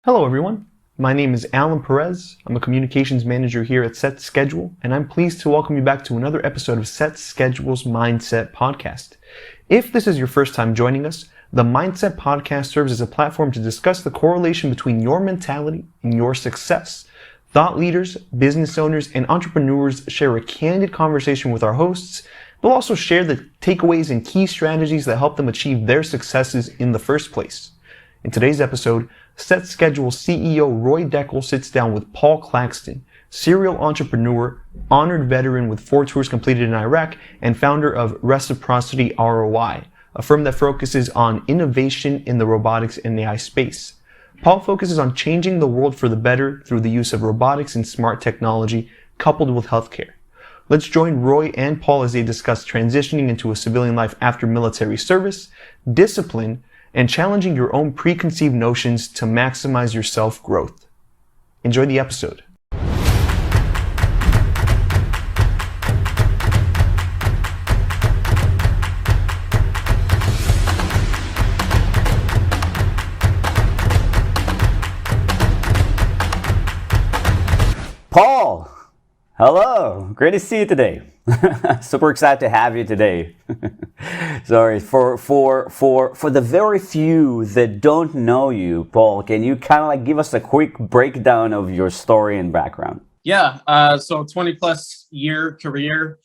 Hello, everyone. My name is Alan Perez. I'm a communications manager here at SetSchedule, and I'm pleased to welcome you back to another episode of SetSchedule's Mindset Podcast. If this is your first time joining us, the Mindset Podcast serves as a platform to discuss the correlation between your mentality and your success. Thought leaders, business owners, and entrepreneurs share a candid conversation with our hosts. They'll also share the takeaways and key strategies that help them achieve their successes in the first place. In today's episode, SetSchedule CEO Roy Dekel sits down with Paul Claxton, serial entrepreneur, honored veteran with 4 tours completed in Iraq, and founder of Reciprocity ROI, a firm that focuses on innovation in the robotics and AI space. Paul focuses on changing the world for the better through the use of robotics and smart technology coupled with healthcare. Let's join Roy and Paul as they discuss transitioning into a civilian life after military service, discipline, and challenging your own preconceived notions to maximize your self-growth. Enjoy the episode. Paul, hello. Great to see you today. Super excited to have you today. Sorry, for the very few that don't know you, Paul, can you kind of give us a quick breakdown of your story and background? Yeah, so 20 plus year career,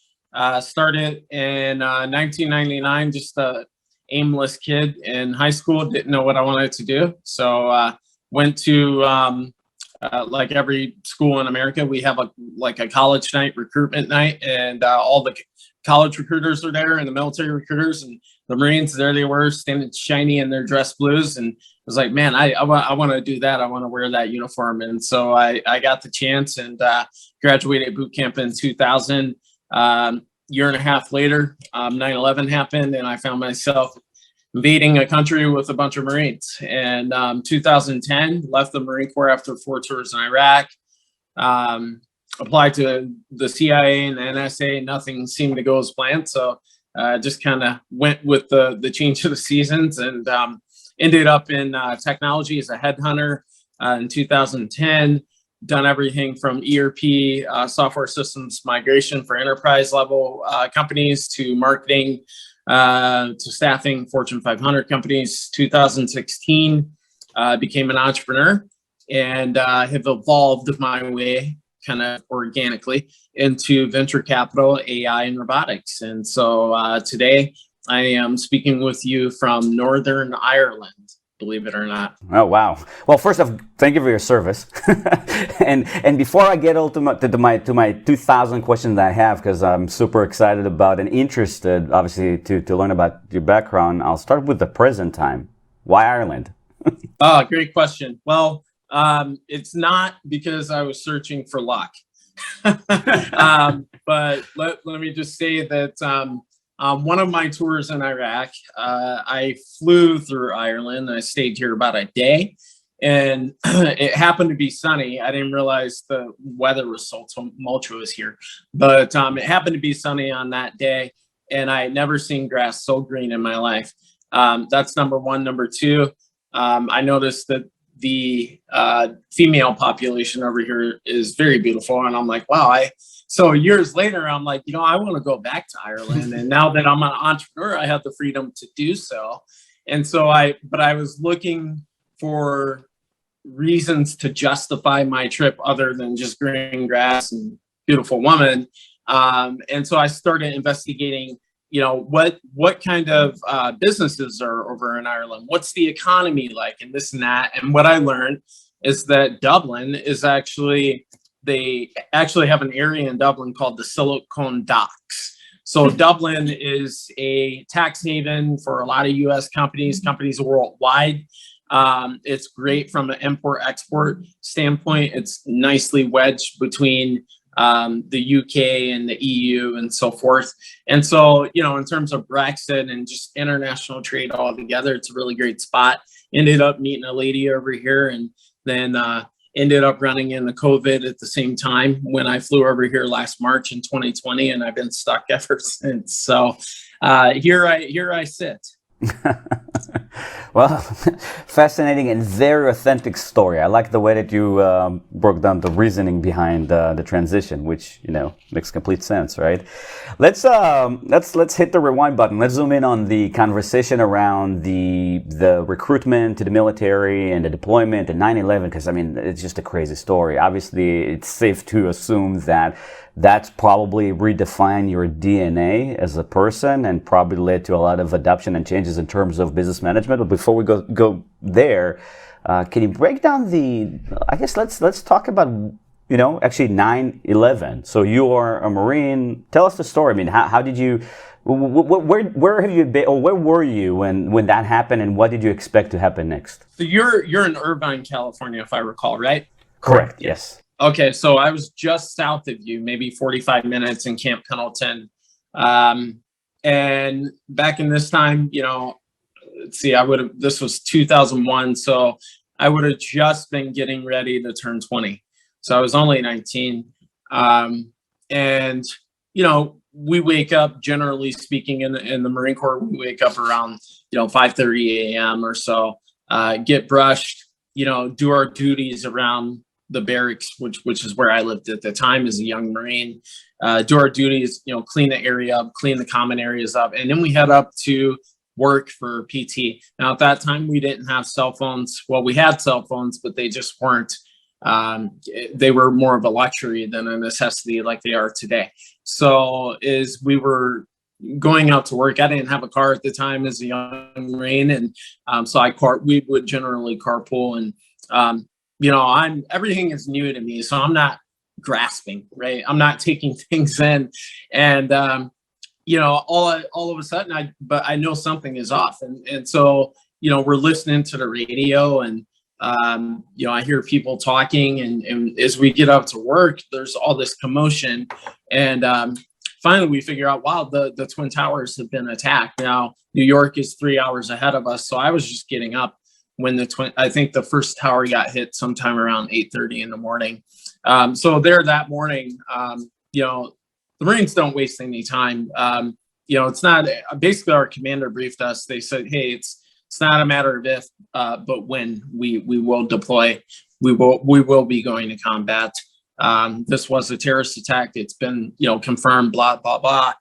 started in 1999, just a aimless kid in high school, didn't know what I wanted to do. So went to like every school in America, we have a college night, recruitment night, and all the college recruiters are there and the military recruiters and the Marines. There they were, standing shiny in their dress blues, and I was like, man, I want to do that. I want to wear that uniform. And so I got the chance and graduated boot camp in 2000. Year and a half later, 9/11 happened, and I found myself invading a country with a bunch of Marines. And 2010, left the Marine Corps after 4 tours in Iraq, applied to the CIA and the NSA. Nothing seemed to go as planned. So just kind of went with the change of the seasons and ended up in technology as a headhunter in 2010. Done everything from ERP, software systems migration for enterprise level companies to marketing, to staffing Fortune 500 companies. 2016, became an entrepreneur and have evolved my way kind of organically into venture capital, AI, and robotics. And so today I am speaking with you from Northern Ireland, believe it or not. Oh, wow. Well, first off, thank you for your service. and before I get to my 2,000 questions that I have, because I'm super excited about and interested, obviously, to learn about your background, I'll start with the present time. Why Ireland? Oh, great question. Well, it's not because I was searching for luck. But let me just say that one of my tours in Iraq, I flew through Ireland. I stayed here about a day, and it happened to be sunny. I didn't realize the weather was so tumultuous here, but it happened to be sunny on that day, and I had never seen grass so green in my life. That's number one. Number two, I noticed that the female population over here is very beautiful, and I'm like, wow. So years later, I'm like, I want to go back to Ireland. And now that I'm an entrepreneur, I have the freedom to do so. And so I was looking for reasons to justify my trip other than just green grass and beautiful woman. And so I started investigating, what kind of businesses are over in Ireland? What's the economy like, and this and that? And what I learned is that Dublin is they actually have an area in Dublin called the Silicon Docks. So Dublin is a tax haven for a lot of U.S. companies worldwide. It's great from an import-export standpoint. It's nicely wedged between the UK and the EU and so forth. And so, in terms of Brexit and just international trade altogether, it's a really great spot. Ended up meeting a lady over here, and then ended up running into COVID at the same time when I flew over here last March in 2020, and I've been stuck ever since. So here I sit. Well, fascinating and very authentic story. I like the way that you broke down the reasoning behind the transition, which makes complete sense, right? Let's hit the rewind button. Let's zoom in on the conversation around the recruitment to the military and the deployment and 9/11, because it's just a crazy story. Obviously, it's safe to assume that that's probably redefined your DNA as a person and probably led to a lot of adoption and changes in terms of business management. But before we go there, can you break down I guess let's talk about, actually 9/11. So you are a Marine. Tell us the story. How did you, where have you been, or where were you when that happened, and what did you expect to happen next? So you're in Irvine, California, if I recall, right? Correct. Yes. Okay, so I was just south of you, maybe 45 minutes in Camp Pendleton. And back in this time, let's see, this was 2001. So I would have just been getting ready to turn 20. So I was only 19. And, we wake up, generally speaking, in the Marine Corps, we wake up around, 5:30 a.m. or so, get brushed, do our duties around the barracks, which is where I lived at the time as a young Marine, do our duties, clean the area up, clean the common areas up. And then we head up to work for PT. Now, at that time, we didn't have cell phones. Well, we had cell phones, but they just weren't, they were more of a luxury than a necessity like they are today. So as we were going out to work, I didn't have a car at the time as a young Marine. And so we would generally carpool, and, everything is new to me. So I'm not grasping, right? I'm not taking things in. And, all of a sudden, I know something is off. And so, we're listening to the radio, and, I hear people talking, and as we get up to work, there's all this commotion. And finally, we figure out, wow, the Twin Towers have been attacked. Now, New York is 3 hours ahead of us. So I was just getting up when I think the first tower got hit sometime around 8:30 in the morning. So there that morning, the Marines don't waste any time. It's not, basically our commander briefed us. They said, hey, it's not a matter of if, but when we will deploy. We will be going to combat. This was a terrorist attack. It's been, confirmed, blah, blah, blah,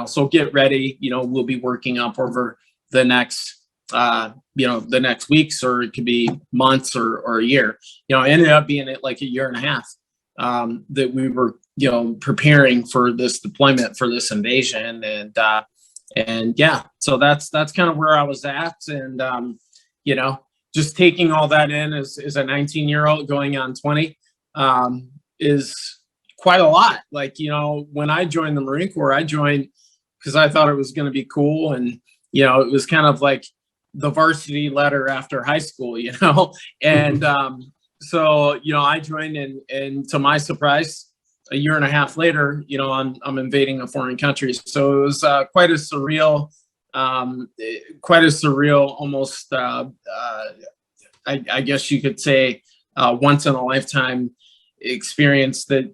so get ready. We'll be working up over the next, the next weeks, or it could be months or a year. It ended up being like a year and a half that we were, preparing for this deployment, for this invasion. And yeah, so that's kind of where I was at. And, just taking all that in as a 19-year-old going on 20 is quite a lot. Like, when I joined the Marine Corps, I joined because I thought it was going to be cool. And, it was kind of like the varsity letter after high school, and so, I joined, and to my surprise, a year and a half later, I'm invading a foreign country. So it was quite a surreal, almost, I guess you could say, once in a lifetime experience that,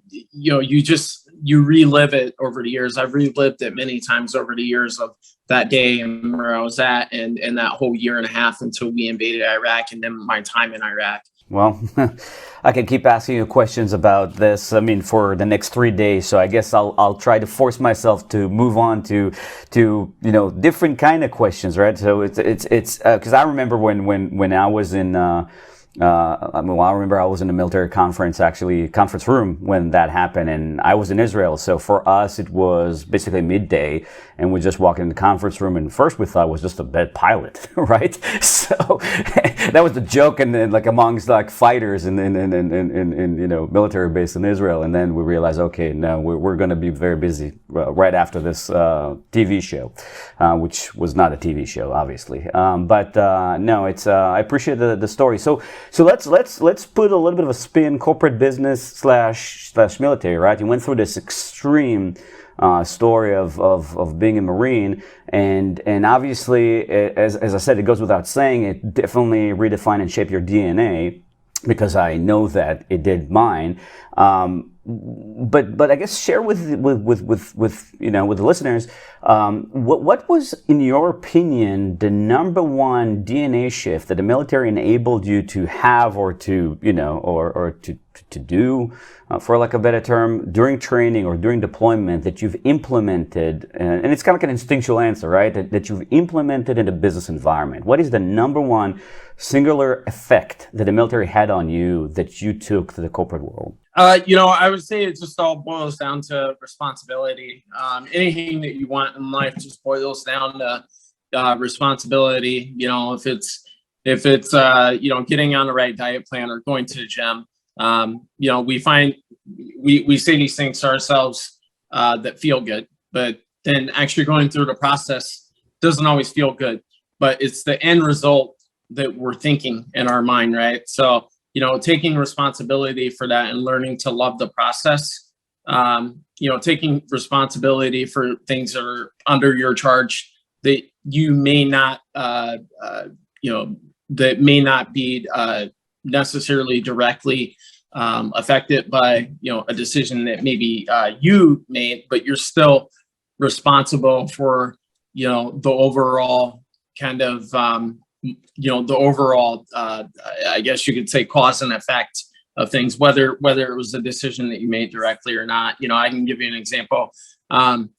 you relive it over the years. I've relived it many times over the years of that day and where I was at, and that whole year and a half until we invaded Iraq, and then my time in Iraq. Well, I can keep asking you questions about this, for the next 3 days. So I guess I'll try to force myself to move on to different kind of questions, right? So it's because I remember when I was in I remember I was in a military conference room when that happened, and I was in Israel. So for us, it was basically midday, and we just walked in the conference room, and first we thought it was just a bad pilot, right? So that was the joke, and then amongst fighters in military base in Israel, and then we realized, okay, no, we're going to be very busy right after this TV show, which was not a TV show, obviously, but no, it's I appreciate the story. So let's put a little bit of a spin, corporate business slash military, right? You went through this extreme story of being a Marine, and obviously, as I said, it goes without saying, it definitely redefined and shaped your DNA. because I know that it did mine. But I guess share with the listeners, what was, in your opinion, the number one DNA shift that the military enabled you to have, or to to do, for lack of a better term, during training or during deployment, that you've implemented, and it's kind of like an instinctual answer, right? That you've implemented in the business environment. What is the number one singular effect that the military had on you that you took to the corporate world? I would say it just all boils down to responsibility. Anything that you want in life just boils down to responsibility. If it's getting on the right diet plan or going to the gym. We find we say these things to ourselves that feel good, but then actually going through the process doesn't always feel good. But it's the end result that we're thinking in our mind, right? So, taking responsibility for that and learning to love the process, taking responsibility for things that are under your charge that you may not, that may not be necessarily directly affected by, a decision that maybe you made, but you're still responsible for, the overall kind of, I guess you could say, cause and effect of things, whether it was a decision that you made directly or not. I can give you an example. When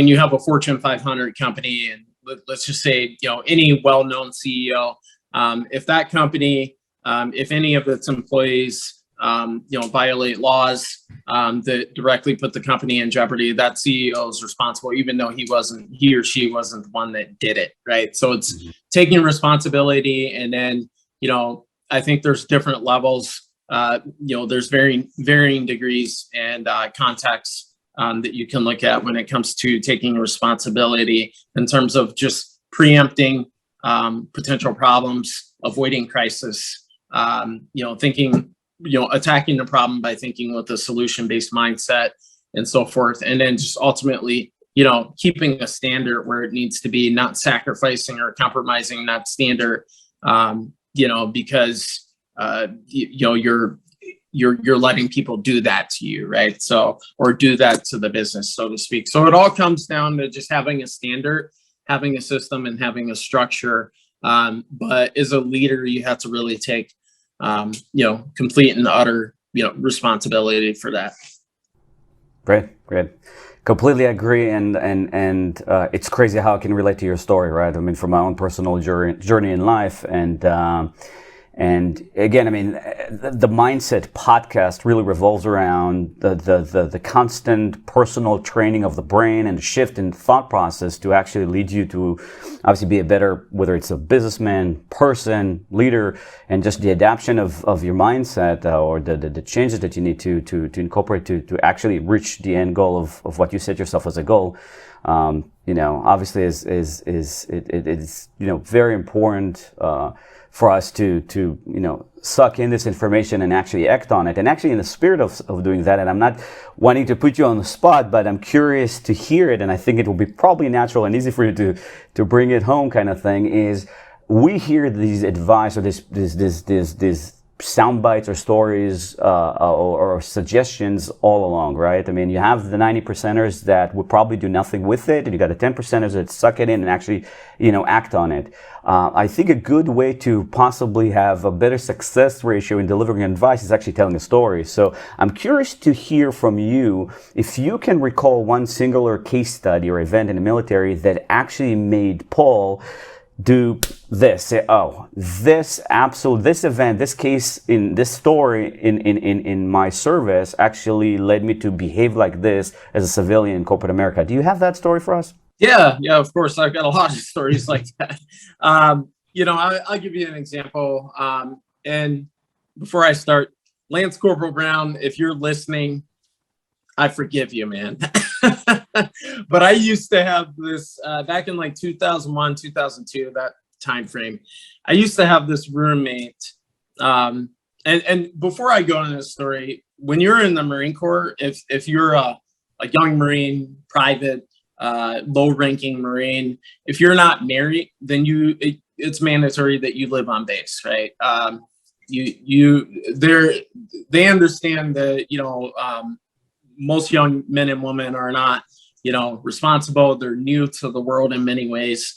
you have a Fortune 500 company, and let's just say, any well-known CEO, if that company, if any of its employees, violate laws that directly put the company in jeopardy, that CEO is responsible, even though he or she wasn't the one that did it, right? So it's taking responsibility, and then, I think there's different levels. There's varying degrees and contexts that you can look at when it comes to taking responsibility in terms of just preempting potential problems, avoiding crisis, thinking. Attacking the problem by thinking with a solution-based mindset and so forth. And then just ultimately, keeping a standard where it needs to be, not sacrificing or compromising that standard, because, you're letting people do that to you, right? So, or do that to the business, so to speak. So it all comes down to just having a standard, having a system, and having a structure. But as a leader, you have to really take complete and utter, responsibility for that. Great. Completely agree, and it's crazy how I can relate to your story, right? I mean, from my own personal journey in life, and again, I mean, the Mindset podcast really revolves around the constant personal training of the brain and the shift in thought process to actually lead you to obviously be a better, whether it's a businessman, person, leader, and just the adaptation of your mindset or the changes that you need to incorporate to actually reach the end goal of what you set yourself as a goal. Obviously is very important for us to suck in this information and actually act on it. And actually, in the spirit of doing that, and I'm not wanting to put you on the spot, but I'm curious to hear it, and I think it will be probably natural and easy for you to bring it home, kind of thing, is we hear these advice or this sound bites or stories or suggestions all along, right? I mean, you have the 90%ers that would probably do nothing with it, and you got the 10%ers that suck it in and actually, act on it. I think a good way to possibly have a better success ratio in delivering advice is actually telling a story. So I'm curious to hear from you if you can recall one singular case study or event in the military that actually made Paul do this, say, oh, this event, this case, in this story in my service actually led me to behave like this as a civilian in corporate America. Do you have that story for us? Yeah, of course. I've got a lot of stories like that. I'll give you an example. And before I start, Lance Corporal Brown, if you're listening, I forgive you, man. But I used to have this back in like 2001, 2002, that time frame. I used to have this roommate. And before I go into this story, when you're in the Marine Corps, if you're a young Marine, private, low-ranking Marine, if you're not married, then it's mandatory that you live on base, right? They understand that, most young men and women are not, responsible. They're new to the world in many ways.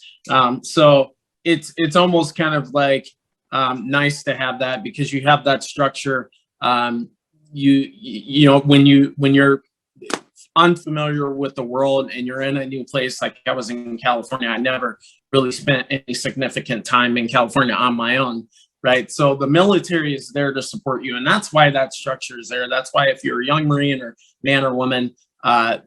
So it's almost kind of like nice to have that, because you have that structure. When you're unfamiliar with the world and you're in a new place, like I was in California, I never really spent any significant time in California on my own, right? So the military is there to support you, and that's why that structure is there. That's why if you're a young Marine or man or woman,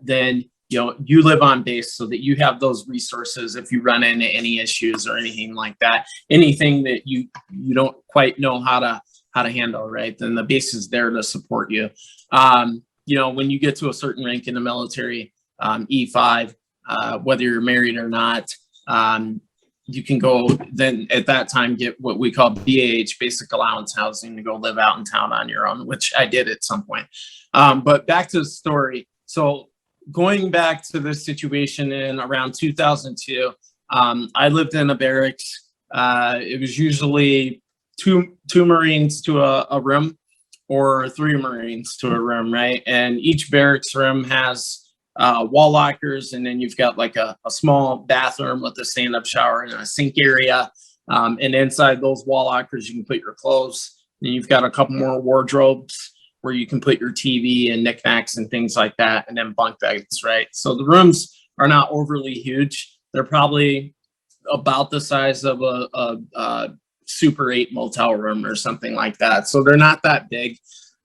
then you live on base so that you have those resources if you run into any issues or anything like that, anything that you don't quite know how to handle, right? Then the base is there to support you. When you get to a certain rank in the military, E5, whether you're married or not, you can go then at that time get what we call BAH, basic allowance housing, to go live out in town on your own, which I did at some point. But back to the story. So going back to this situation in around 2002, I lived in a barracks. It was usually two Marines to a room, or 3 Marines to a room, right? And each barracks room has wall lockers, and then you've got like a small bathroom with a stand-up shower and a sink area. And inside those wall lockers, you can put your clothes. And you've got a couple more wardrobes where you can put your TV and knickknacks and things like that, and then bunk beds, right? So the rooms are not overly huge. They're probably about the size of a Super 8 motel room or something like that. So they're not that big.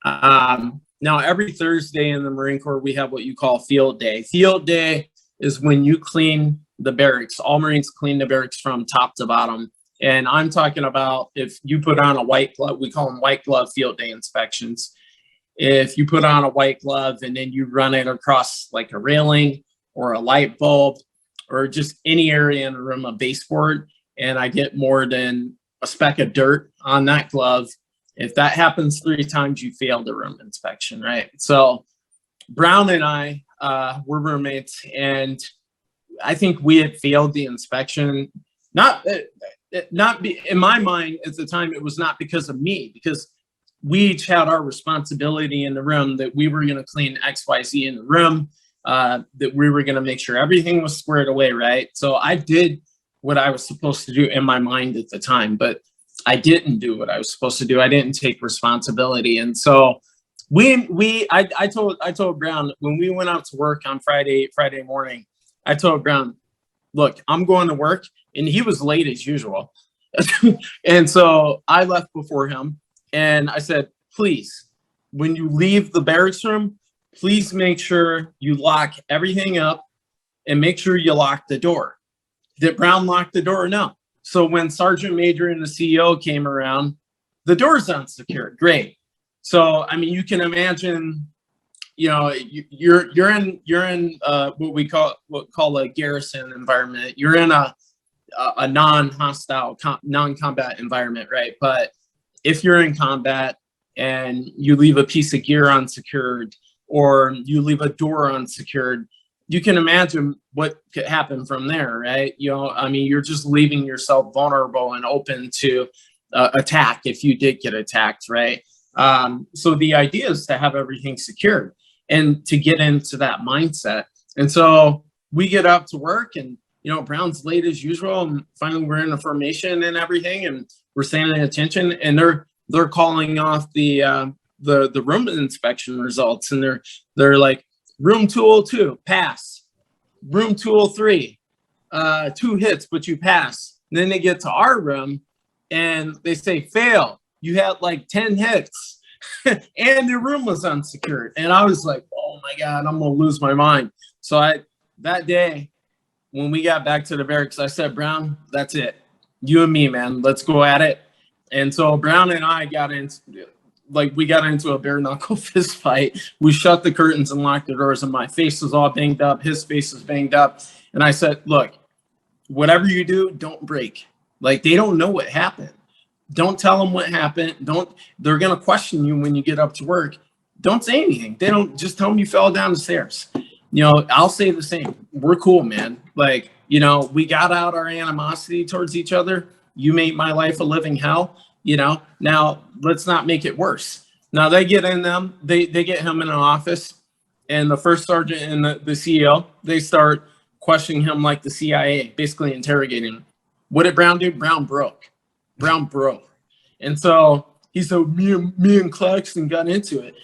Now, every Thursday in the Marine Corps, we have what you call field day. Field day is when you clean the barracks. All Marines clean the barracks from top to bottom. And I'm talking about if you put on a white glove, we call them white glove field day inspections. If you put on a white glove and then you run it across like a railing or a light bulb or just any area in a room, a baseboard, and I get more than a speck of dirt on that glove, if that happens 3 times, you failed the room inspection, right? So Brown and I were roommates, and I think we had failed the inspection. Not in my mind at the time, it was not because of me, because we each had our responsibility in the room, that we were going to clean XYZ in the room, that we were going to make sure everything was squared away, right? So I did what I was supposed to do in my mind at the time, but I didn't do what I was supposed to do. I didn't take responsibility. And so I told Brown, when we went out to work on Friday morning, I told Brown, look, I'm going to work. And he was late as usual. And so I left before him, and I said, please, when you leave the barracks room, please make sure you lock everything up and make sure you lock the door. Did Brown lock the door? No. So when Sergeant Major and the CEO came around, the door's unsecured. Great. So, I mean, you can imagine, you're in what we call a garrison environment. You're in a non-hostile, non-combat environment, right? But if you're in combat and you leave a piece of gear unsecured, or you leave a door unsecured, you can imagine what could happen from there, right? You're just leaving yourself vulnerable and open to attack if you did get attacked, right? So the idea is to have everything secured and to get into that mindset. And so we get up to work, and Brown's late as usual, and finally we're in a formation and everything, and we're standing at attention, and they're calling off the room inspection results, and they're like, room 202, pass. Room 203, 2 hits, but you pass. And then they get to our room and they say, fail. You had like 10 hits and your room was unsecured. And I was like, oh my God, I'm going to lose my mind. So that day, when we got back to the barracks, I said, Brown, that's it. You and me, man, let's go at it. And so Brown and I got into a bare knuckle fist fight. We shut the curtains and locked the doors, and my face was all banged up. His face was banged up. And I said, look, whatever you do, don't break. Like, they don't know what happened. Don't tell them what happened. They're going to question you when you get up to work. Don't say anything. Just tell them you fell down the stairs. I'll say the same. We're cool, man. Like, we got out our animosity towards each other. you made my life a living hell. Now let's not make it worse. Now they get in them, they get him in an office, and the first sergeant and the CEO, they start questioning him like the CIA, basically interrogating him. What did Brown do? Brown broke. And so he said, me and Claxton got into it.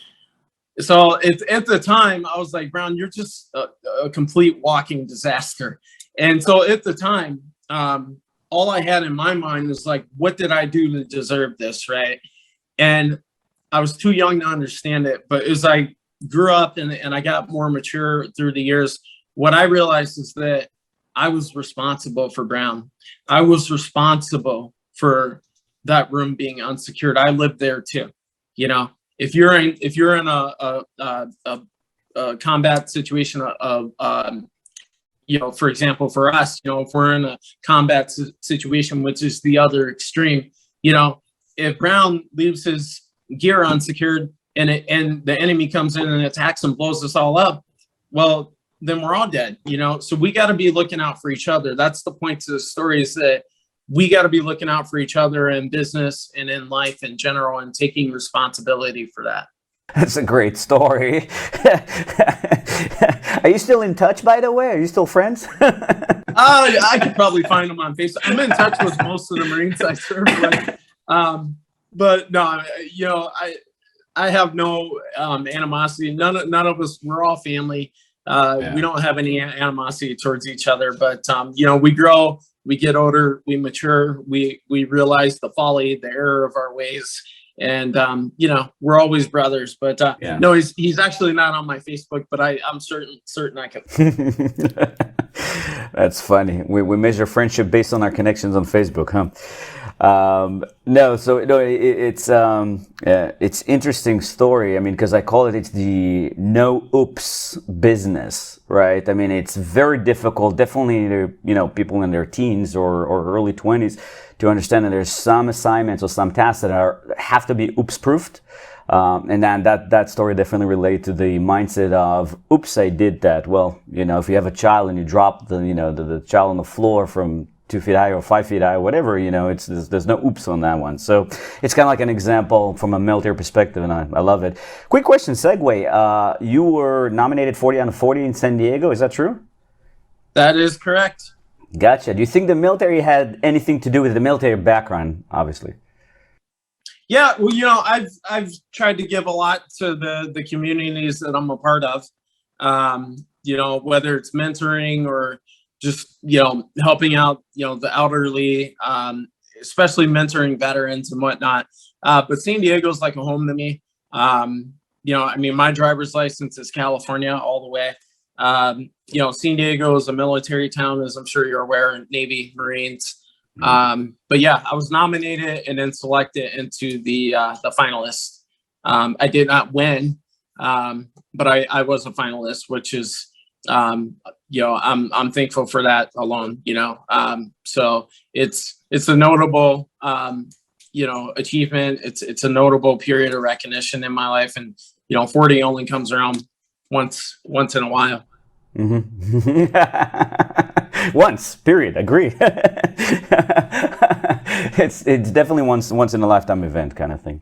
So at the time, I was like, Brown, you're just a complete walking disaster. And so at the time, all I had in my mind was like, what did I do to deserve this, right? And I was too young to understand it. But as I grew up and I got more mature through the years, what I realized is that I was responsible for Brown. I was responsible for that room being unsecured. I lived there too. If you're in a combat situation of for example, for us, if we're in a combat situation, which is the other extreme, if Brown leaves his gear unsecured and the enemy comes in and attacks and blows us all up, well, then we're all dead. So we got to be looking out for each other. That's the point to the story, is that we got to be looking out for each other in business and in life in general, and taking responsibility for that. That's a great story. Are you still in touch, by the way? Are you still friends? I could probably find them on Facebook. I'm in touch with most of the Marines I serve with. But no, I have no animosity. None of us, we're all family. We don't have any animosity towards each other, but we grow, we get older, we mature, we realize the folly, the error of our ways. And, we're always brothers, but no, he's actually not on my Facebook, but I'm certain I can. That's funny. We measure friendship based on our connections on Facebook, huh? It's interesting story. I mean, because I call it's the no oops business, right? I mean, it's very difficult, definitely, people in their teens or early 20s to understand that there's some assignments or some tasks that have to be oops proofed. And then that story definitely relates to the mindset of, oops, I did that. Well, if you have a child and you drop the child on the floor from 2 feet high or 5 feet high, whatever, there's no oops on that one. So it's kind of like an example from a military perspective, and I love it. Quick question, segue. You were nominated 40 out of 40 in San Diego. Is that true? That is correct. Gotcha. Do you think the military had anything to do with the military background, obviously? Yeah, well, I've tried to give a lot to the communities that I'm a part of, whether it's mentoring or just, helping out, the elderly, especially mentoring veterans and whatnot. But San Diego's like a home to me. My driver's license is California all the way. San Diego is a military town, as I'm sure you're aware, Navy, Marines. But yeah, I was nominated and then selected into the finalists. I did not win, but I was a finalist, which is, I'm thankful for that alone, so it's a notable, achievement. It's a notable period of recognition in my life. And, 40 only comes around once in a while. Mm-hmm. Once, period. Agree. It's definitely once in a lifetime event kind of thing.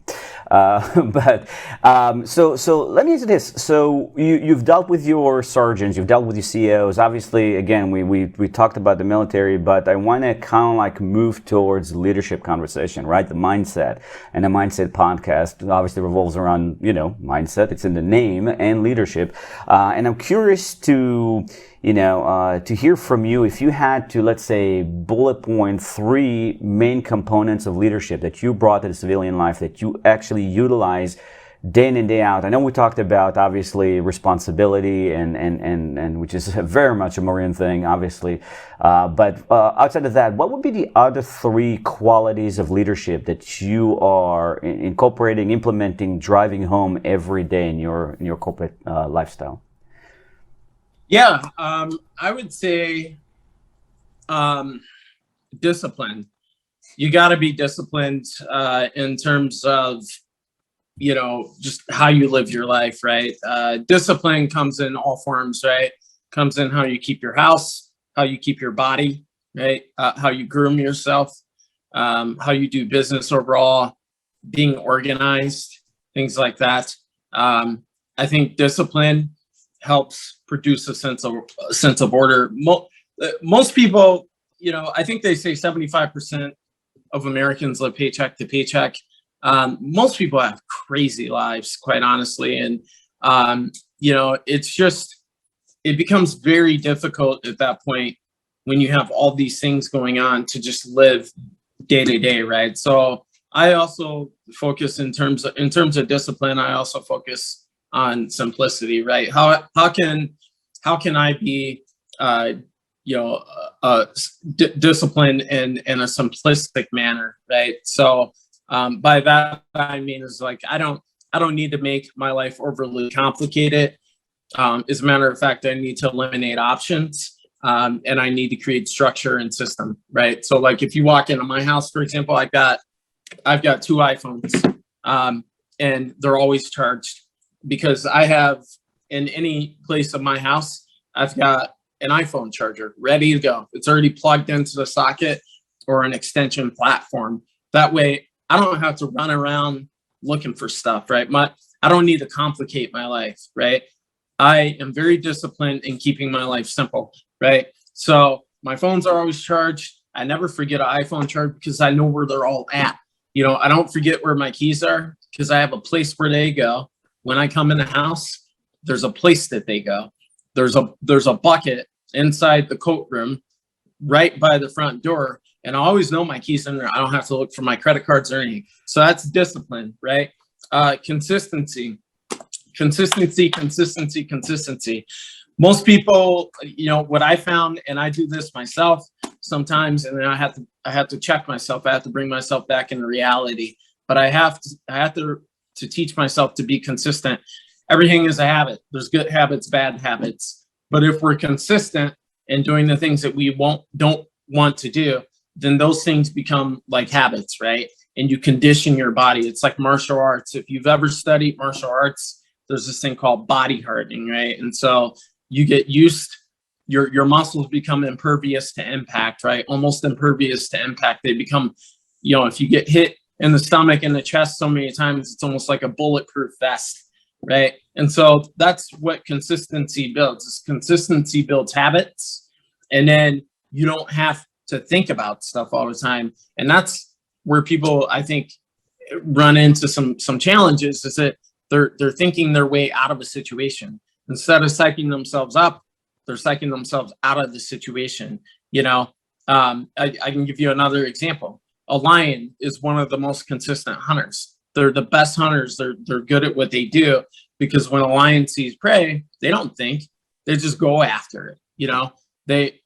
So let me ask you this. So you've dealt with your sergeants, you've dealt with your CEOs. Obviously, again, we talked about the military, but I want to kind of like move towards leadership conversation, right? The mindset, and the mindset podcast obviously revolves around, mindset. It's in the name, and leadership. And I'm curious to hear from you, if you had to, let's say, bullet point 3 main components of leadership that you brought to the civilian life that you actually utilize day in and day out. I know we talked about, obviously, responsibility and which is very much a Marine thing, obviously. But outside of that, what would be the other 3 qualities of leadership that you are incorporating, implementing, driving home every day in your corporate lifestyle? Yeah, I would say discipline. You got to be disciplined in terms of, just how you live your life, right? Discipline comes in all forms, right? Comes in how you keep your house, how you keep your body, right? How you groom yourself, how you do business overall, being organized, things like that. I think discipline helps produce a sense of order. Most people, I think they say 75% of Americans live paycheck to paycheck. Most people have crazy lives, quite honestly, and it becomes very difficult at that point when you have all these things going on to just live day to day, right? So I also focus in terms of discipline. I also focus on simplicity, right? How can I be disciplined in a simplistic manner, right? So by that I mean is like I don't need to make my life overly complicated. As a matter of fact, I need to eliminate options, and I need to create structure and system, right? So like if you walk into my house, for example, I've got 2 iPhones, and they're always charged because I have in any place of my house, I've got an iPhone charger ready to go. It's already plugged into the socket or an extension platform. That way I don't have to run around looking for stuff, right? I don't need to complicate my life, right? I am very disciplined in keeping my life simple, right? So my phones are always charged. I never forget an iPhone charge because I know where they're all at. I don't forget where my keys are because I have a place where they go. When I come in the house, there's a place that they go. There's a bucket inside the coat room right by the front door. And I always know my keys in there. I don't have to look for my credit cards or anything. So that's discipline, right? Consistency. Most people, what I found, and I do this myself sometimes, and then I have to check myself. I have to bring myself back into reality. But I have to teach myself to be consistent. Everything is a habit. There's good habits, bad habits. But if we're consistent in doing the things that we don't want to do, then those things become like habits, right? And you condition your body. It's like martial arts. If you've ever studied martial arts, there's this thing called body hardening, right? And so you get used, your muscles become impervious to impact, right? Almost impervious to impact. They become, if you get hit in the stomach and the chest so many times, it's almost like a bulletproof vest, right? And so that's what consistency builds. Consistency builds habits, and then you don't have to think about stuff all the time. And that's where people, I think, run into some challenges, is that they're thinking their way out of a situation. Instead of psyching themselves up, they're psyching themselves out of the situation. I can give you another example. A lion is one of the most consistent hunters. They're the best hunters. They're good at what they do, because when a lion sees prey, they don't think, they just go after it.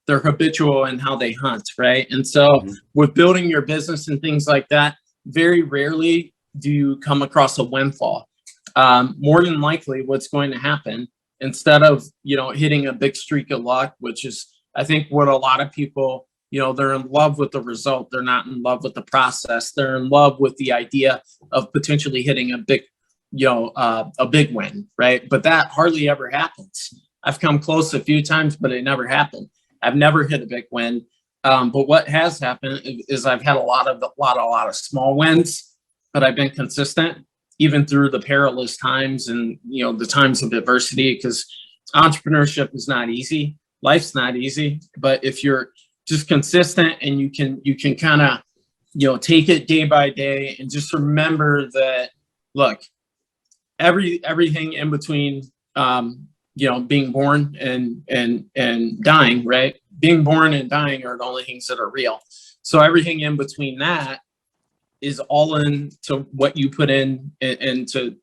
They're habitual in how they hunt, right? And so with building your business and things like that, very rarely do you come across a windfall. More than likely, what's going to happen, instead of hitting a big streak of luck, which is, I think, what a lot of people, they're in love with the result. They're not in love with the process. They're in love with the idea of potentially hitting a big win, right? But that hardly ever happens. I've come close a few times, but it never happened. I've never hit a big win. But what has happened is I've had a lot of small wins, but I've been consistent even through the perilous times and the times of adversity, because entrepreneurship is not easy. Life's not easy. But if you're just consistent and you can kind of take it day by day, and just remember that, look, everything in between being born and dying, right? Being born and dying are the only things that are real. So everything in between that is all into what you put into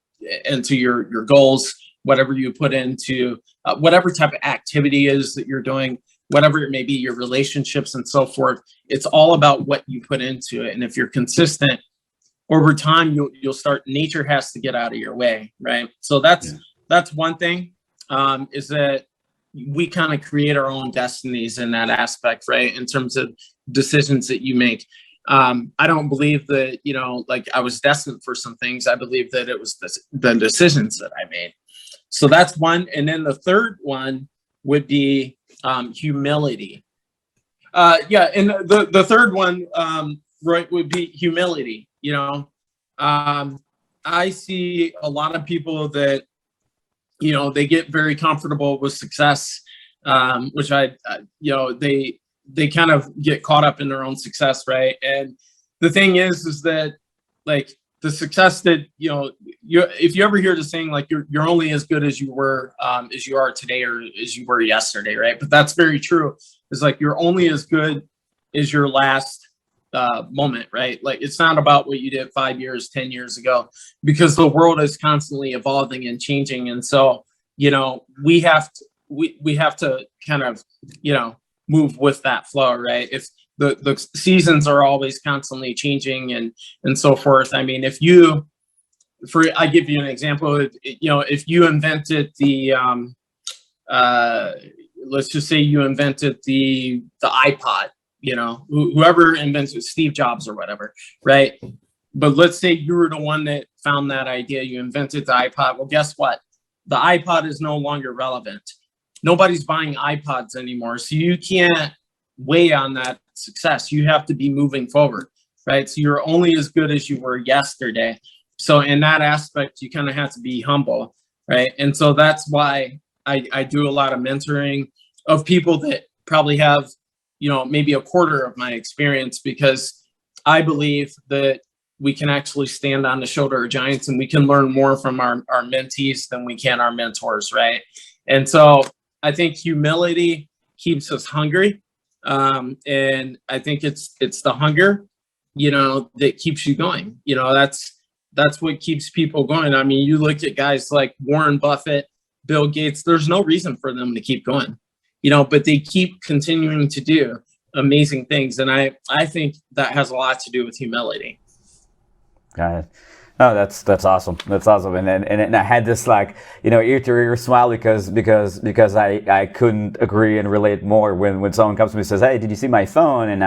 your goals, whatever you put into whatever type of activity is that you're doing, whatever it may be, your relationships and so forth. It's all about what you put into it. And if you're consistent over time, you'll start, nature has to get out of your way, right? So that's one thing, is that we kind of create our own destinies in that aspect, right? In terms of decisions that you make. I don't believe that, like I was destined for some things. I believe that it was the decisions that I made. So that's one. And then the third one would be humility. And the third one, right, would be humility. I see a lot of people that, they get very comfortable with success, which they kind of get caught up in their own success, right? And the thing is that, like, the success that, if you ever hear the saying, like, you're only as good as you were, as you are today, or as you were yesterday, right? But that's very true. It's like, you're only as good as your last moment, right? Like, it's not about what you did 5 years, 10 years ago, because the world is constantly evolving and changing. And so, we have to kind of, move with that flow, right? If the seasons are always constantly changing and so forth. I mean, I give you an example. If you invented the let's just say you invented the iPod, whoever invented Steve Jobs or whatever, right? But let's say you were the one that found that idea, you invented the iPod. Well, guess what? The iPod is no longer relevant. Nobody's buying iPods anymore. So you can't weigh on that success. You have to be moving forward, right? So you're only as good as you were yesterday. So in that aspect, you kind of have to be humble, right? And so that's why I do a lot of mentoring of people that probably have, maybe a quarter of my experience, because I believe that we can actually stand on the shoulder of giants, and we can learn more from our mentees than we can our mentors, right? And so I think humility keeps us hungry. And I think it's the hunger, that keeps you going. That's what keeps people going. I mean, you look at guys like Warren Buffett, Bill Gates, there's no reason for them to keep going, but they keep continuing to do amazing things. And I think that has a lot to do with humility. Got it. Oh, that's awesome. That's awesome. And I had this, like, ear to ear smile because I couldn't agree and relate more when someone comes to me and says, "Hey, did you see my phone?" And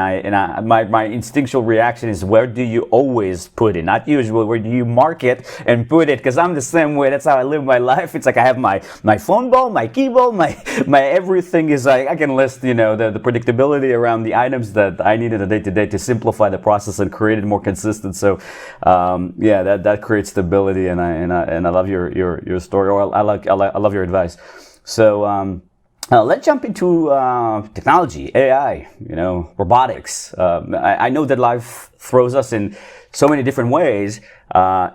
my instinctual reaction is, where do you always put it? Not usually, where do you mark it and put it? Because I'm the same way. That's how I live my life. It's like I have my phone ball, my keyboard, my everything is like, I can list, the predictability around the items that I need in the day to day to simplify the process and create it more consistent. So, that creates stability, and I love your story, or I love your advice. So let's jump into technology, AI, robotics. I know that life throws us in so many different ways.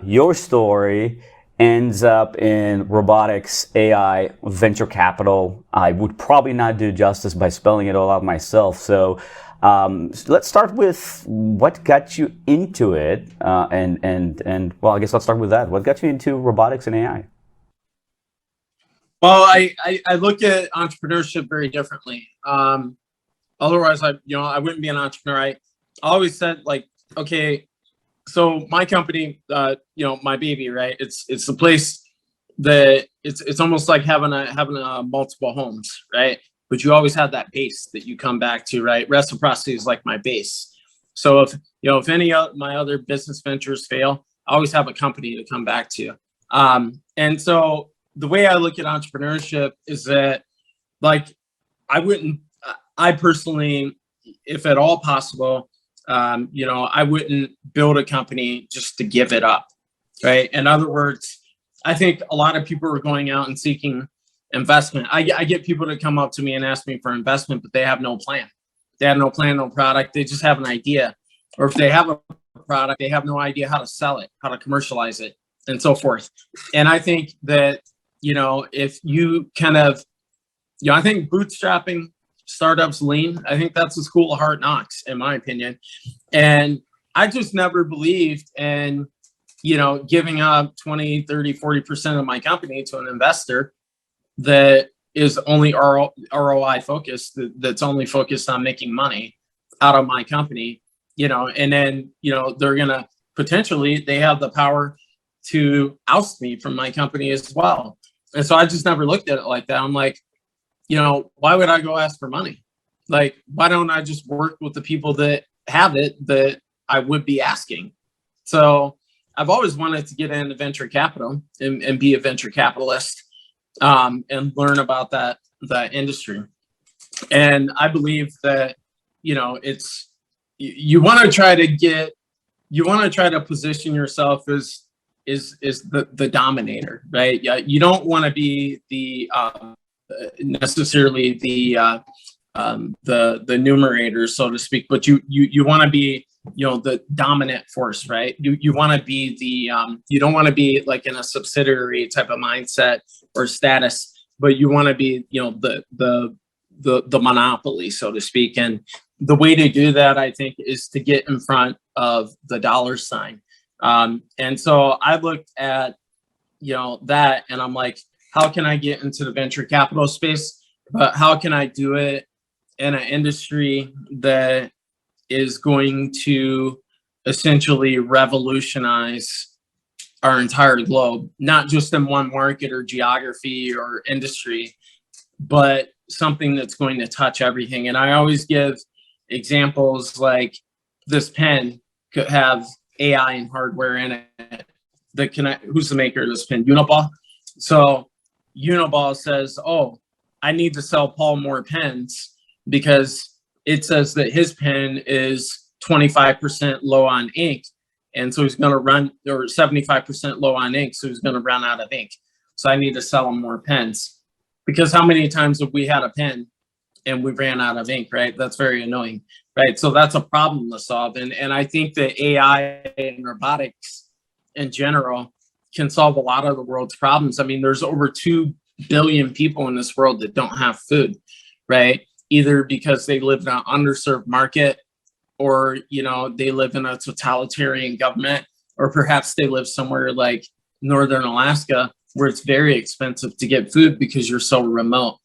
Your story ends up in robotics, AI, venture capital. I would probably not do justice by spelling it all out myself. So let's start with what got you into it, and well, I guess let's start with that. What got you into robotics and AI? Well, I look at entrepreneurship very differently. Otherwise, I wouldn't be an entrepreneur. I always said, like, okay, so my company, my baby, right? It's the place that it's almost like having a multiple homes, right? But you always have that base that you come back to, right? Reciprocity is like my base. So if any of my other business ventures fail, I always have a company to come back to. And so the way I look at entrepreneurship is that, like, I personally, if at all possible, I wouldn't build a company just to give it up, right? In other words, I think a lot of people are going out and seeking investment. I get people to come up to me and ask me for investment, but they have no plan. They have no plan, no product. They just have an idea. Or if they have a product, they have no idea how to sell it, how to commercialize it, and so forth. And I think that, if you kind of, I think bootstrapping startups lean. I think that's the school of hard knocks, in my opinion. And I just never believed in, giving up 20, 30, 40% of my company to an investor that is only ROI focused, that's only focused on making money out of my company, and then, they're going to potentially, they have the power to oust me from my company as well. And so I just never looked at it like that. I'm like, why would I go ask for money? Like, why don't I just work with the people that have it that I would be asking? So I've always wanted to get into venture capital and be a venture capitalist. And learn about that industry. And I believe that, you want to try to position yourself as the dominator, right? Yeah, you don't want to be the necessarily the numerator, so to speak, but you want to be, the dominant force, right? You want to be the you don't want to be like in a subsidiary type of mindset or status, but you want to be, the monopoly, so to speak. And the way to do that, I think, is to get in front of the dollar sign. And so I looked at, that, and I'm like, how can I get into the venture capital space? But how can I do it in an industry that is going to essentially revolutionize our entire globe, not just in one market or geography or industry, but something that's going to touch everything. And I always give examples like this pen could have AI and hardware in it that connect. Who's the maker of this pen? Uniball. So Uniball says, oh, I need to sell Paul more pens because it says that his pen is 25% low on ink. And so he's going to run, or 75% low on ink. So he's going to run out of ink. So I need to sell him more pens. Because how many times have we had a pen and we ran out of ink, right? That's very annoying, right? So that's a problem to solve. And I think that AI and robotics in general can solve a lot of the world's problems. I mean, there's over 2 billion people in this world that don't have food, right? Either because they live in an underserved market, or, they live in a totalitarian government, or perhaps they live somewhere like Northern Alaska where it's very expensive to get food because you're so remote,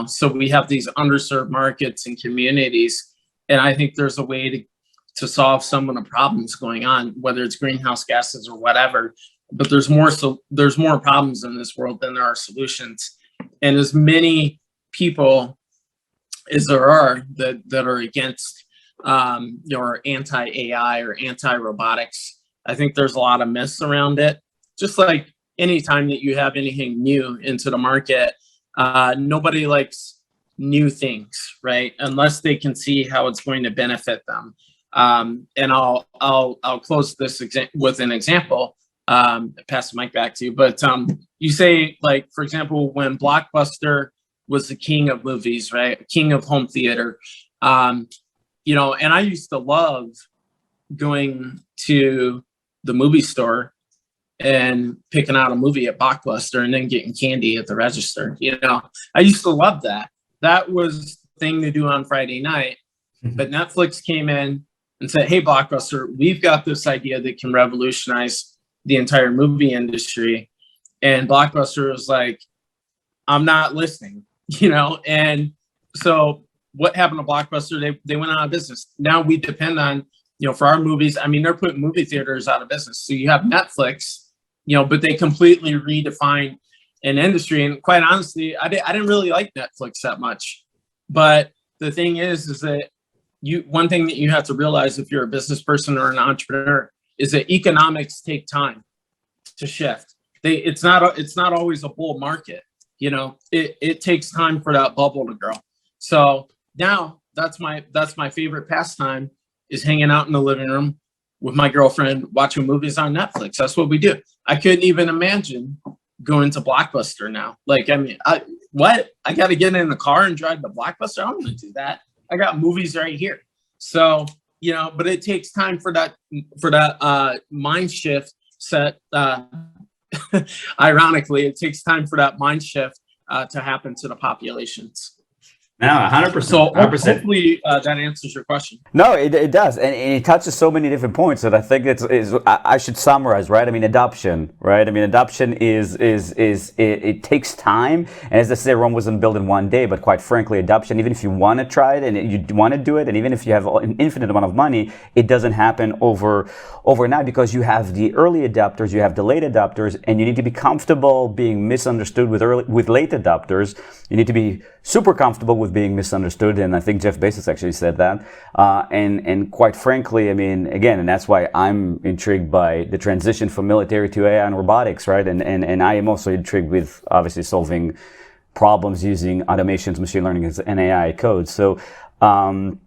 so we have these underserved markets and communities. And I think there's a way to solve some of the problems going on, whether it's greenhouse gases or whatever. But there's more problems in this world than there are solutions. And as many people as there are that are against or anti-AI or anti-robotics, I think there's a lot of myths around it. Just like anytime that you have anything new into the market, nobody likes new things, right? Unless they can see how it's going to benefit them. And I'll close this with an example. Pass the mic back to you. But you say, like, for example, when Blockbuster was the king of movies, right? King of home theater. And I used to love going to the movie store and picking out a movie at Blockbuster and then getting candy at the register. I used to love that. That was the thing to do on Friday night. Mm-hmm. But Netflix came in and said, hey, Blockbuster, we've got this idea that can revolutionize the entire movie industry. And Blockbuster was like, I'm not listening, And so what happened to Blockbuster? They went out of business. Now we depend on, for our movies. I mean, they're putting movie theaters out of business. So you have Netflix, but they completely redefine an industry. And quite honestly, I didn't really like Netflix that much. But the thing is that one thing that you have to realize if you're a business person or an entrepreneur is that economics take time to shift. It's not always a bull market. It takes time for that bubble to grow. So now that's my favorite pastime, is hanging out in the living room with my girlfriend, watching movies on Netflix. That's what we do. I couldn't even imagine going to Blockbuster now. Like, I mean, I got to get in the car and drive to Blockbuster? I don't want to do that. I got movies right here. So, but it takes time for that mind shift set. Ironically, it takes time for that mind shift to happen to the populations. No, 100%. So 100%. hopefully that answers your question. No, it does, and it touches so many different points that I think I should summarize, right? I mean, adoption, right? I mean, adoption it takes time, and as I say, Rome wasn't built in one day. But quite frankly, adoption, even if you want to try it and you want to do it, and even if you have an infinite amount of money, it doesn't happen overnight, because you have the early adopters, you have the late adopters, and you need to be comfortable being misunderstood with late adopters. You need to be super comfortable with being misunderstood, and I think Jeff Bezos actually said that. And quite frankly, I mean, again, and that's why I'm intrigued by the transition from military to AI and robotics, right? And I am also intrigued with obviously solving problems using automations, machine learning, and AI code. So no,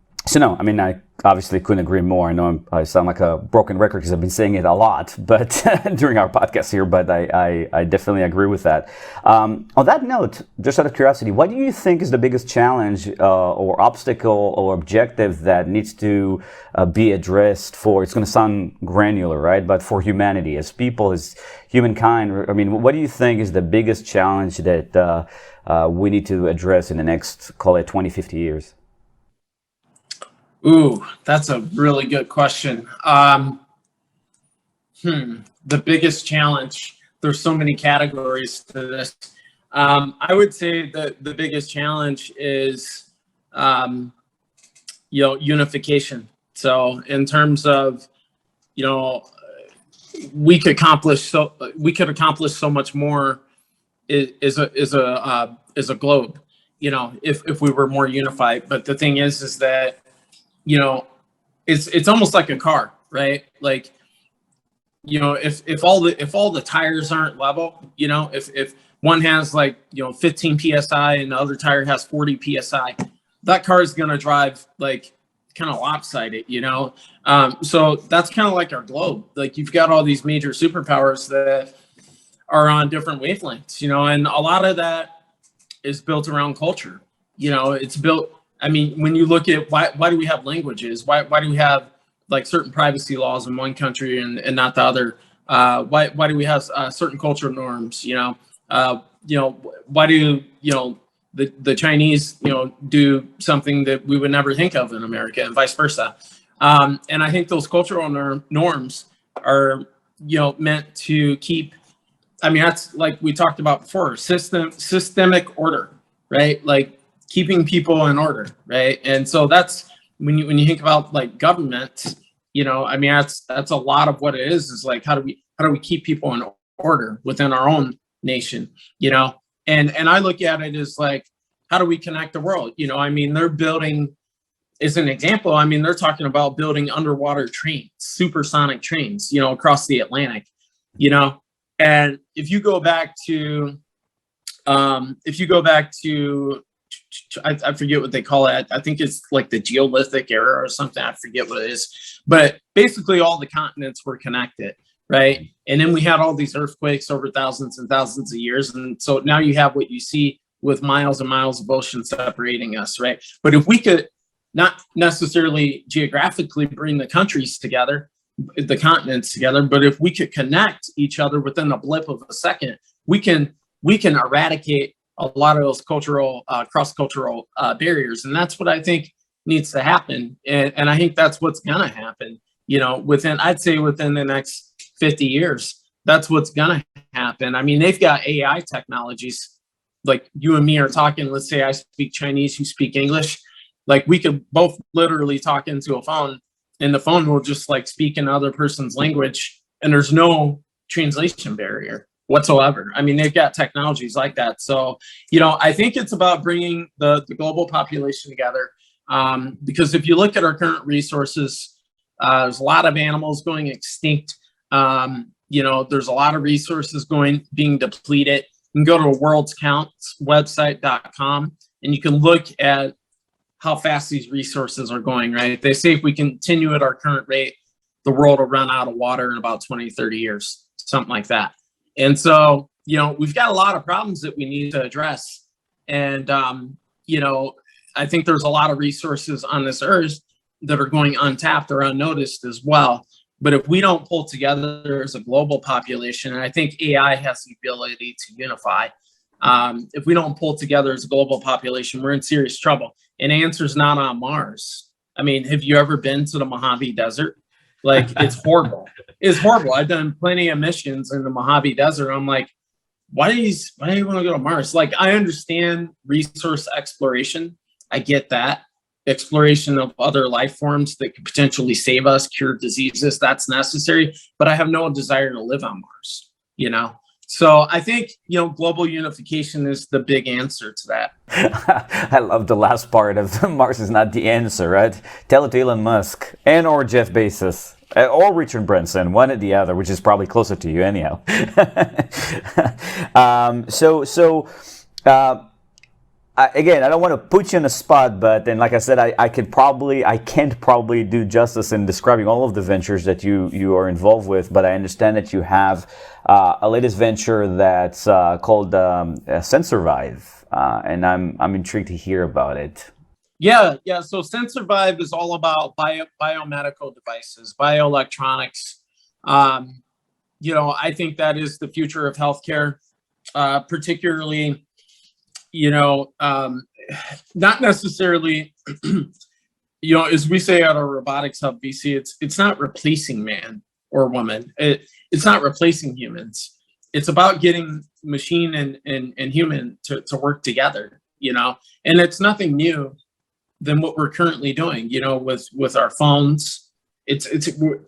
I mean, I obviously couldn't agree more. I know I sound like a broken record because I've been saying it a lot, but during our podcast here. But I definitely agree with that. On that note, just out of curiosity, what do you think is the biggest challenge or obstacle or objective that needs to be addressed for? It's going to sound granular, right? But for humanity, as people, as humankind, I mean, what do you think is the biggest challenge that we need to address in the next, call it 20, 50 years? Ooh, that's a really good question. The biggest challenge, there's so many categories to this. I would say that the biggest challenge is, unification. So in terms of, we could accomplish so much more is a globe, if we were more unified. But the thing is that, it's almost like a car, right? Like, if all the tires aren't level, if one has 15 psi and the other tire has 40 psi, that car is going to drive like kind of lopsided, so that's kind of like our globe. Like, you've got all these major superpowers that are on different wavelengths, and a lot of that is built around culture. It's built, I mean, when you look at why do we have languages? Why do we have like certain privacy laws in one country and not the other? Why do we have certain cultural norms? Why do the Chinese do something that we would never think of in America, and vice versa? And I think those cultural norms are meant to keep. I mean, that's like we talked about before, systemic order, right? Like, keeping people in order, right? And so that's when you think about like government, I mean, that's a lot of what it is like, how do we keep people in order within our own nation, and I look at it as like, how do we connect the world? I mean, they're building, as an example, I mean, they're talking about building underwater trains, supersonic trains, across the Atlantic, and if you go back to I forget what they call it. I think it's like the Geolithic era or something. I forget what it is. But basically all the continents were connected, right? And then we had all these earthquakes over thousands and thousands of years. And so now you have what you see with miles and miles of ocean separating us, right? But if we could not necessarily geographically bring the countries together, the continents together, but if we could connect each other within a blip of a second, we can eradicate a lot of those cultural, cross-cultural barriers. And that's what I think needs to happen. And I think that's what's going to happen, I'd say within the next 50 years, that's what's going to happen. I mean, they've got AI technologies, like you and me are talking, let's say I speak Chinese, you speak English, like we could both literally talk into a phone and the phone will just like speak in another person's language and there's no translation barrier whatsoever. I mean, they've got technologies like that. So, I think it's about bringing the global population together. Because if you look at our current resources, there's a lot of animals going extinct. There's a lot of resources being depleted. You can go to a World's Counts website.com and you can look at how fast these resources are going, right? They say if we continue at our current rate, the world will run out of water in about 20, 30 years, something like that. And so, we've got a lot of problems that we need to address. And, I think there's a lot of resources on this earth that are going untapped or unnoticed as well. But if we don't pull together as a global population, and I think AI has the ability to unify, if we don't pull together as a global population, we're in serious trouble. And the answer is not on Mars. I mean, have you ever been to the Mojave Desert? Like, it's horrible. It's horrible. I've done plenty of missions in the Mojave Desert. I'm like, why do you want to go to Mars? Like, I understand resource exploration. I get that. Exploration of other life forms that could potentially save us, cure diseases, that's necessary. But I have no desire to live on Mars, So I think, global unification is the big answer to that. I love the last part of Mars is not the answer, right? Tell it to Elon Musk or Jeff Bezos or Richard Branson, one or the other, which is probably closer to you anyhow. again, I don't want to put you on the spot, but then, like I said, I can't probably do justice in describing all of the ventures that you are involved with. But I understand that you have a latest venture that's called SenSurvive, and I'm intrigued to hear about it. Yeah. So SenSurvive is all about biomedical devices, bioelectronics. I think that is the future of healthcare, particularly. Not necessarily, as we say at our robotics hub VC, it's not replacing man or woman. It's not replacing humans. It's about getting machine and human to work together, and it's nothing new than what we're currently doing, with our phones.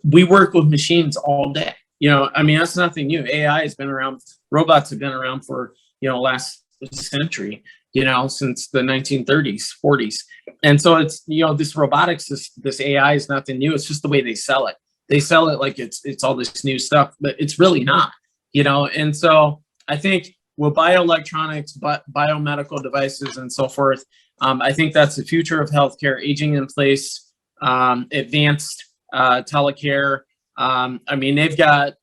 We work with machines all day. That's nothing new. AI has been around, robots have been around for, last century, since the 1930s, 40s. And so it's, this robotics, this AI is nothing new. It's just the way they sell it. They sell it like it's all this new stuff, but it's really not, And so I think with bioelectronics, biomedical devices and so forth, I think that's the future of healthcare, aging in place, advanced telecare. They've got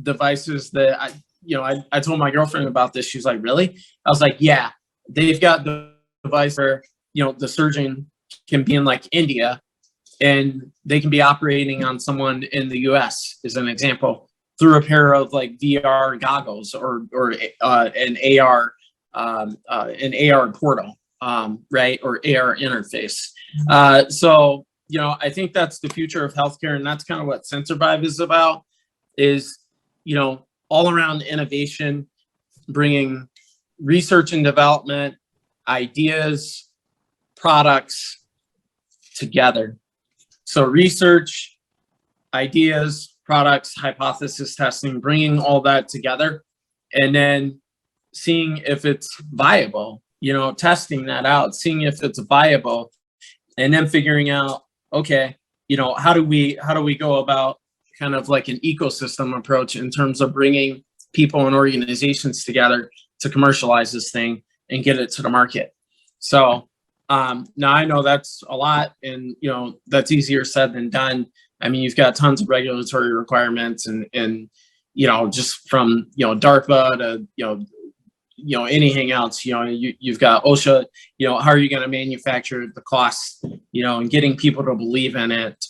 devices that I told my girlfriend about this. She was like, really? I was like, yeah, they've got the device where, the surgeon can be in like India and they can be operating on someone in the US, as an example, through a pair of like VR goggles or an AR portal, right? Or AR interface. So, I think that's the future of healthcare. And that's kind of what SenSurvive is about, is, all around innovation, bringing research and development, ideas, products together. So research, ideas, products, hypothesis testing, bringing all that together, and then seeing if it's viable, testing that out, seeing if it's viable, and then figuring out, okay, how do we go about kind of like an ecosystem approach in terms of bringing people and organizations together to commercialize this thing and get it to the market. So now I know that's a lot, and that's easier said than done. You've got tons of regulatory requirements and just from DARPA to anything else. You've got OSHA. How are you going to manufacture the costs? And getting people to believe in it.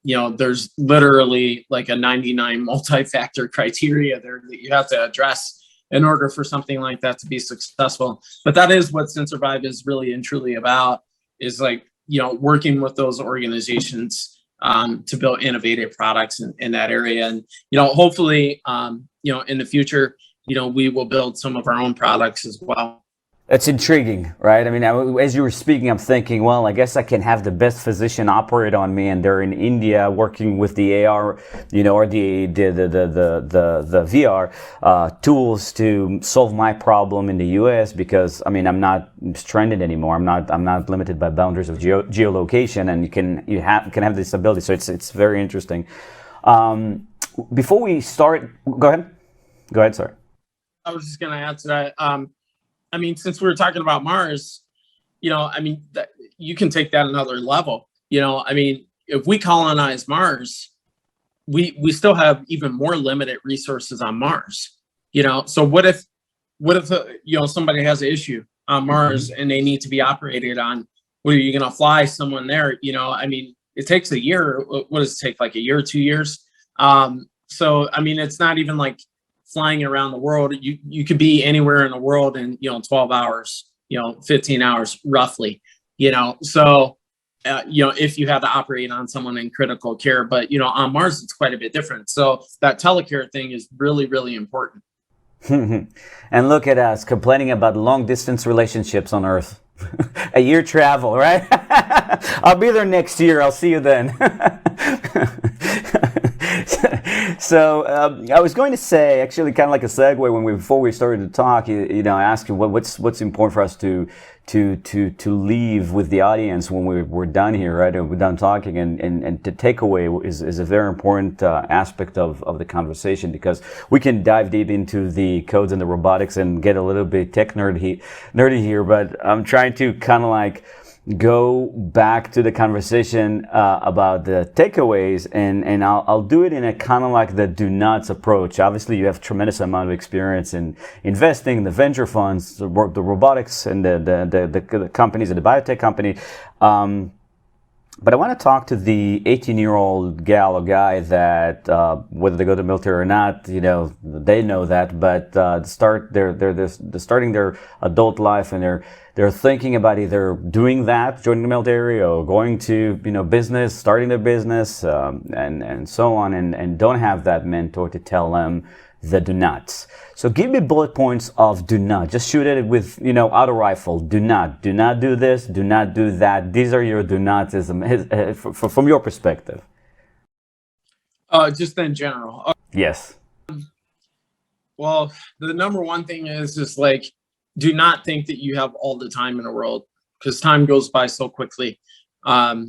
There's literally like a 99 multi-factor criteria there that you have to address in order for something like that to be successful. But that is what SenSurvive is really and truly about, is like, working with those organizations to build innovative products in that area. And, hopefully, in the future, we will build some of our own products as well. That's intriguing, right? As you were speaking, I'm thinking, well, I guess I can have the best physician operate on me, and they're in India working with the AR, or the VR tools to solve my problem in the US, because I'm not stranded anymore. I'm not limited by boundaries of geolocation, and you can have this ability. So it's very interesting. Before we start, go ahead, sorry. I was just going to add to that. Since we were talking about Mars, you can take that another level. If we colonize Mars, we still have even more limited resources on Mars. So what if somebody has an issue on Mars and they need to be operated on? What are you going to fly someone there? It takes a year. What does it take? Like a year or 2 years? So it's not even like flying around the world. You could be anywhere in the world in 12 hours, 15 hours roughly, so if you have to operate on someone in critical care. But on Mars it's quite a bit different. So that telecare thing is really, really important. And look at us complaining about long distance relationships on Earth. A year travel, right? I'll be there next year. I'll see you then. So I was going to say, actually, kind of like a segue before we started to talk. I asked you what's important for us to leave with the audience when we're done here, right? We're done talking, and the takeaway is a very important aspect of the conversation, because we can dive deep into the codes and the robotics and get a little bit tech nerdy here, but I'm trying to kind of like go back to the conversation about the takeaways, and I'll do it in a kind of like the do nots approach. Obviously, you have tremendous amount of experience in investing, the venture funds, the robotics, and the companies, and the biotech company. But I want to talk to the 18-year-old gal or guy that, whether they go to the military or not, they know that, but they're starting their adult life, and they're thinking about either doing that, joining the military, or going to business, starting their business, and so on, and don't have that mentor to tell them the do nots. So give me bullet points of do not. Just shoot at it with auto rifle. Do not do this. Do not do that. These are your do nots from your perspective. Just in general. Yes. Well, the number one thing is like, do not think that you have all the time in the world, because time goes by so quickly. I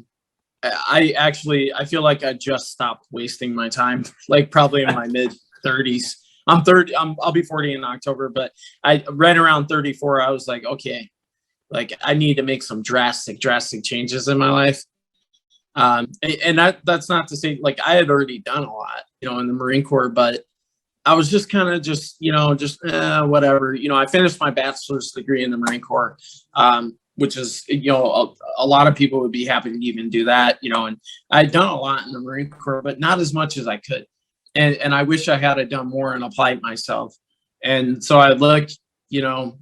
feel like I just stopped wasting my time, like probably in my mid 30s. I'm 30. I'll be 40 in October, but right around 34, I was like, okay, like I need to make some drastic changes in my life. And that's not to say like I had already done a lot, in the Marine Corps, but I was just kind of whatever. I finished my bachelor's degree in the Marine Corps, which is, a lot of people would be happy to even do that, and I'd done a lot in the Marine Corps, but not as much as I could. And I wish I had done more and applied myself. And so I look,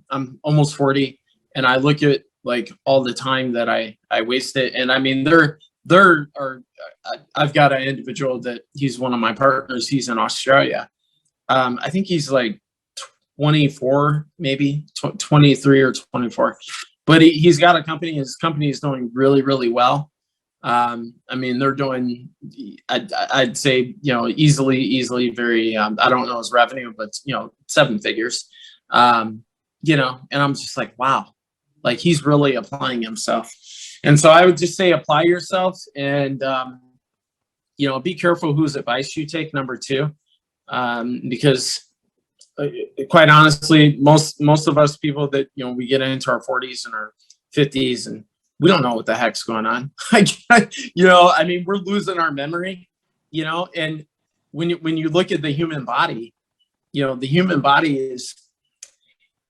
I'm almost 40, and I look at like all the time that I wasted. And I mean, I've got an individual that he's one of my partners. He's in Australia. I think he's like 24, maybe 23 or 24, but he's got a company. His company is doing really, really well. I mean, they're doing, I'd say, easily very, I don't know his revenue, but, 7 figures, and I'm just like, wow, like he's really applying himself. And so I would just say, apply yourself, and, be careful whose advice you take, number 2, because quite honestly, most of us people that, we get into our 40s and our 50s, and we don't know what the heck's going on. I mean, we're losing our memory, and when you look at the human body, the human body is,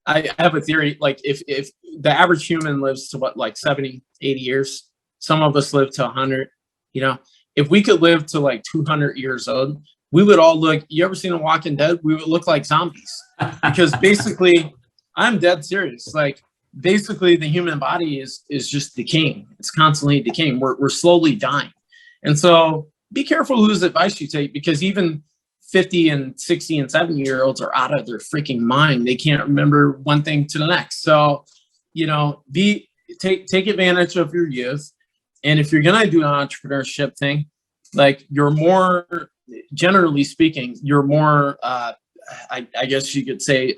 I have a theory, like if the average human lives to what, like 70, 80 years, some of us live to 100, if we could live to like 200 years old, we would all look, you ever seen The Walking Dead? We would look like zombies, because basically, I'm dead serious. Like, basically the human body is just decaying. It's constantly decaying. We're slowly dying. And so be careful whose advice you take, because even 50 and 60 and 70-year-olds are out of their freaking mind. They can't remember one thing to the next. So, take advantage of your youth. And if you're going to do an entrepreneurship thing, like you're more, generally speaking, you're more, I guess you could say,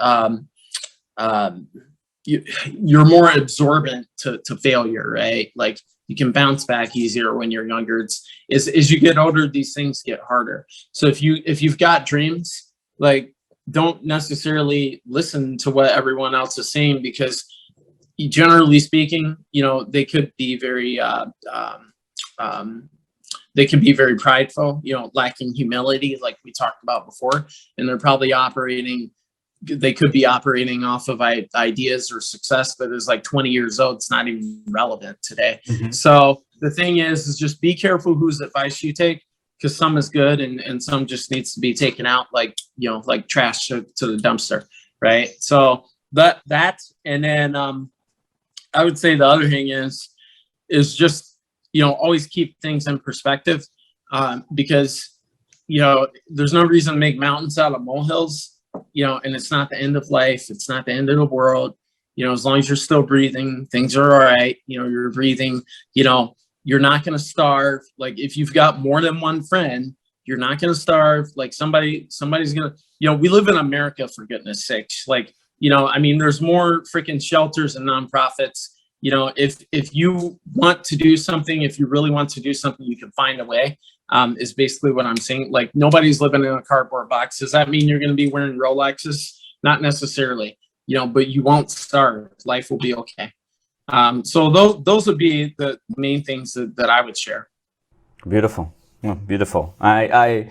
you're more absorbent to failure, right? Like you can bounce back easier when you're younger. As you get older, these things get harder. So if you've got dreams, like don't necessarily listen to what everyone else is saying, because generally speaking, they could be very prideful, lacking humility, like we talked about before, and they're probably they could be operating off of ideas or success that is like 20 years old. It's not even relevant today. Mm-hmm. So the thing is just be careful whose advice you take, because some is good and some just needs to be taken out like trash to the dumpster. Right. So that, and then I would say the other thing is just, always keep things in perspective, because, there's no reason to make mountains out of molehills. And it's not the end of life. It's not the end of the world. As long as you're still breathing, things are all right. You're breathing, you're not going to starve. Like if you've got more than one friend, You're not going to starve. Like somebody's going to, we live in America, for goodness sakes. Like, I mean, there's more freaking shelters and nonprofits. If you want to do something, if you really want to do something, you can find a way, is basically what I'm saying. Like, nobody's living in a cardboard box. Does that mean you're going to be wearing Rolexes? Not necessarily, but you won't starve. Life will be okay. So those would be the main things that I would share. Beautiful. Oh, beautiful. I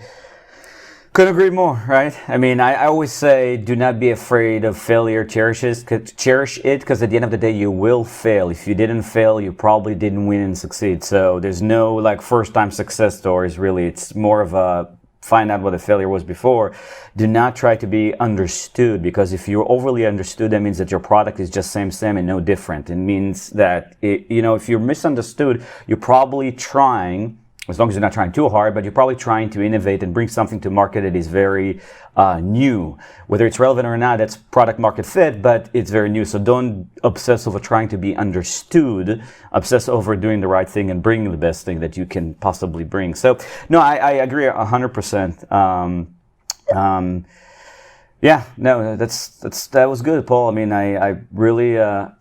couldn't agree more, right? I mean, I always say, do not be afraid of failure. Cherish it, because at the end of the day, you will fail. If you didn't fail, you probably didn't win and succeed. So there's no like first-time success stories, really. It's more of a find out what the failure was before. Do not try to be understood, because if you're overly understood, that means that your product is just same and no different. It means that, if you're misunderstood, you're probably trying, as long as you're not trying too hard, but you're probably trying to innovate and bring something to market that is very new. Whether it's relevant or not, that's product market fit, but it's very new. So don't obsess over trying to be understood. Obsess over doing the right thing and bringing the best thing that you can possibly bring. So, no, I agree 100%. Yeah, no, that was good, Paul. I mean, I really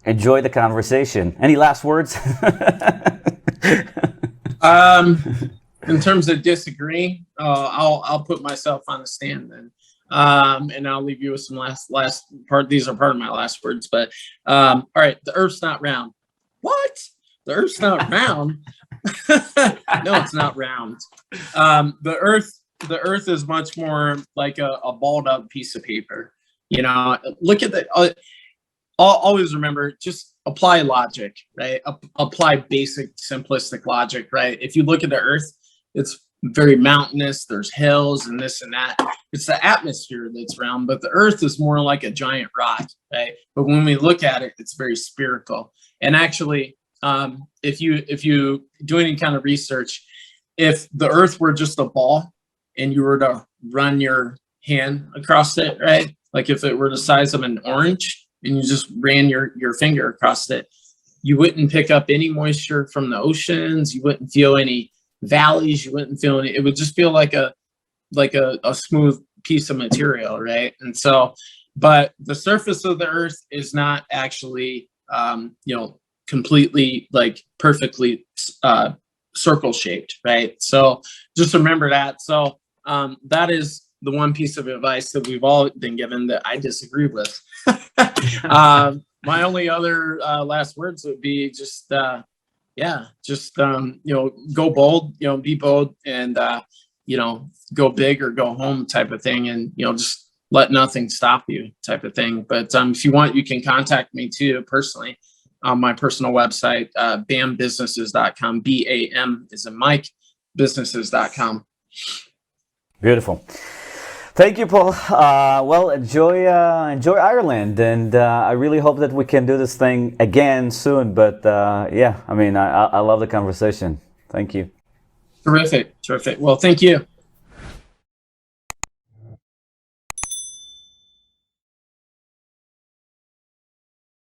enjoyed the conversation. Any last words? In terms of disagreeing, I'll put myself on the stand then, and I'll leave you with some last part. These are part of my last words, but all right, the Earth's not round. What? The Earth's not round? No, it's not round. The Earth is much more like a balled up piece of paper. Look at the. Always remember, just apply logic, right? Apply basic, simplistic logic, right? If you look at the Earth, it's very mountainous. There's hills and this and that. It's the atmosphere that's round, but the Earth is more like a giant rock, right? But when we look at it, it's very spherical. And actually, if you do any kind of research, if the Earth were just a ball and you were to run your hand across it, right? Like if it were the size of an orange, and you just ran your finger across it, you wouldn't pick up any moisture from the oceans. You wouldn't feel any valleys. You wouldn't feel any. It would just feel like a smooth piece of material, right? And so, but the surface of the Earth is not actually, completely like perfectly circle shaped, right? So just remember that. So that is the one piece of advice that we've all been given that I disagree with. My only other last words would be just go bold, be bold, and go big or go home type of thing, and just let nothing stop you type of thing. But if you want, you can contact me too personally on my personal website, bambusinesses.com. BAM is in Mike, businesses.com. Beautiful. Thank you, Paul. Well, enjoy Ireland, and I really hope that we can do this thing again soon. But I love the conversation. Thank you. Terrific. Well, thank you.